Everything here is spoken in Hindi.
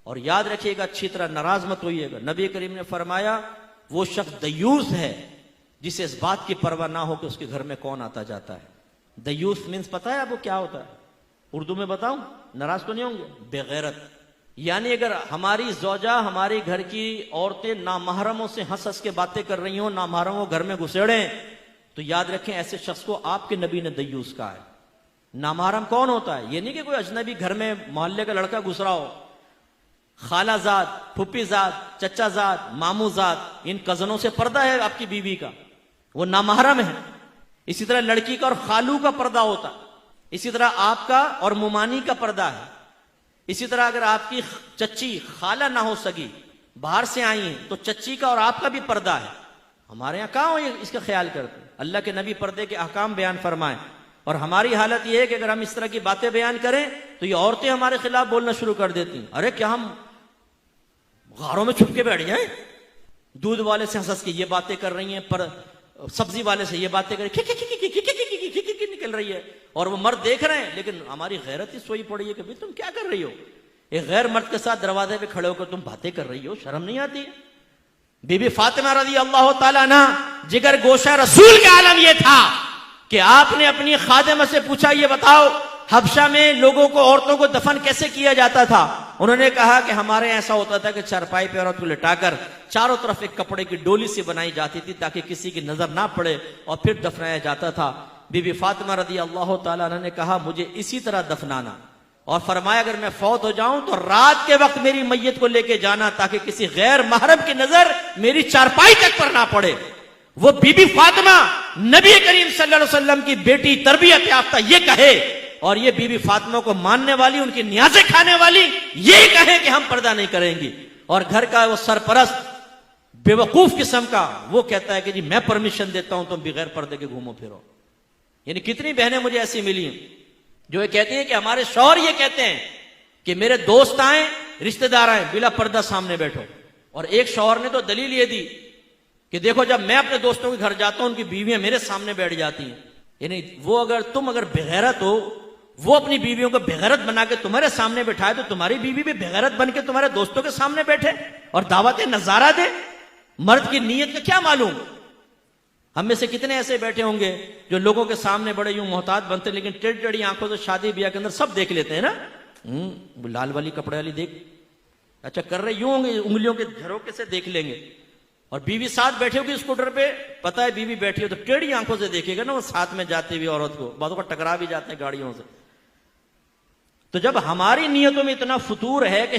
और याद रखिएगा, अच्छी तरह नाराज मत होइएगा। नबी करीम ने फरमाया वो शख्स दयूस है जिसे इस बात की परवाह ना हो कि उसके घर में कौन आता जाता है। दयूस मीन्स पता है आपको क्या होता है? उर्दू में बताऊं, नाराज तो नहीं होंगे? बेगैरत। यानी अगर हमारी ज़ौजा, हमारी घर की औरतें नामहरमों से हंस हंस के बातें कर रही हो, नामहरमों घर में घुसेड़े, तो याद रखें ऐसे शख्स को आपके नबी ने दयूस कहा है। नामहरम कौन होता है? ये नहीं कि कोई अजनबी घर में मोहल्ले का लड़का घुस रहा हो। खालाजाद, फुप्पीजाद, चचाजाद, मामूजाद, इन कजनों से पर्दा है आपकी बीवी का, वो नामहरम है। इसी तरह लड़की का और खालू का पर्दा होता है। इसी तरह आपका और मुमानी का पर्दा है। इसी तरह अगर आपकी चच्ची खाला ना हो सकी, बाहर से आई है, तो चच्ची का और आपका भी पर्दा है। हमारे यहां कहां हो इसका ख्याल करते? अल्लाह के नबी पर्दे के अहकाम बयान फरमाए, और हमारी हालत यह है कि अगर हम इस तरह की बातें बयान करें तो ये औरतें हमारे खिलाफ बोलना शुरू कर देती हैं। अरे क्या हम गारों में छुप के बैठ जाए? दूध वाले से हंस के ये बातें कर रही हैं, पर सब्जी वाले से ये बातें कर निकल रही है, और वो मर्द देख रहे हैं, लेकिन हमारी गैरत ही सोई पड़ी है कि भाई तुम क्या कर रही हो? एक गैर मर्द के साथ दरवाजे पे खड़े होकर तुम बातें कर रही हो, शर्म नहीं आती? बीबी फातिमा रज़ी अल्लाह ताला अन्हा, जिगर गोशा रसूल का आलम यह था कि आपने अपनी खादिमा से पूछा, ये बताओ हबशा में लोगों को, औरतों को दफन कैसे किया जाता था? उन्होंने कहा कि हमारे ऐसा होता था कि चारपाई पे औरत को लिटाकर चारों तरफ एक कपड़े की डोली से बनाई जाती थी ताकि किसी की नजर ना पड़े, और फिर दफनाया जाता था। बीबी फातिमा रज़ी अल्लाह ताला अन्हा ने कहा मुझे इसी तरह दफनाना, और फरमाया अगर मैं फौत हो जाऊं तो रात के वक्त मेरी मैयत को लेके जाना ताकि किसी गैर महरम की नजर मेरी चारपाई तक पर ना पड़े। वो बीबी फातिमा नबी करीम सल्लल्लाहु अलैहि वसल्लम की बेटी, तरबियत याफ्ता, ये कहे, और ये बीबी फातिमा को मानने वाली, उनकी न्याज़ें खाने वाली, ये कहे कि हम पर्दा नहीं करेंगी, और घर का वो सरपरस्त बेवकूफ किस्म का वो कहता है कि जी मैं परमिशन देता हूं तुम बगैर पर्दे के घूमो फिरो। यानी कितनी बहनें मुझे ऐसी मिली जो ये कहती हैं कि हमारे शौहर ये कहते हैं कि मेरे दोस्त आए, रिश्तेदार आए, बिला पर्दा सामने बैठो। और एक शौहर ने तो दलील ये दी कि देखो जब मैं अपने दोस्तों के घर जाता हूं उनकी बीवियां मेरे सामने बैठ जाती हैं। यानी वो अगर तुम बेगैरत हो, वो अपनी बीवियों को बेगैरत बना के तुम्हारे सामने बैठाए, तो तुम्हारी बीवी भी बेगैरत बन के तुम्हारे दोस्तों के सामने बैठे और दावत नजारा दे। मर्द की नीयत का क्या मालूम? हम में से कितने ऐसे बैठे होंगे जो लोगों के सामने बड़े यूं मोहतात बनते, लेकिन टेढ़ी टेढ़ी आंखों से शादी ब्याह के अंदर सब देख लेते हैं ना। लाल वाली कपड़े वाली देख, अच्छा कर रहे यूं होंगे, उंगलियों के झरोके से देख लेंगे। और बीवी साथ बैठे होगी स्कूटर पे, पता है बीवी बैठी हो, तो टेढ़ी आंखों से देखेगा ना वो साथ में जाती हुई औरत को, बातों का टकरा भी जाते हैं गाड़ियों से। तो जब हमारी नीयतों में इतना फुतूर है कि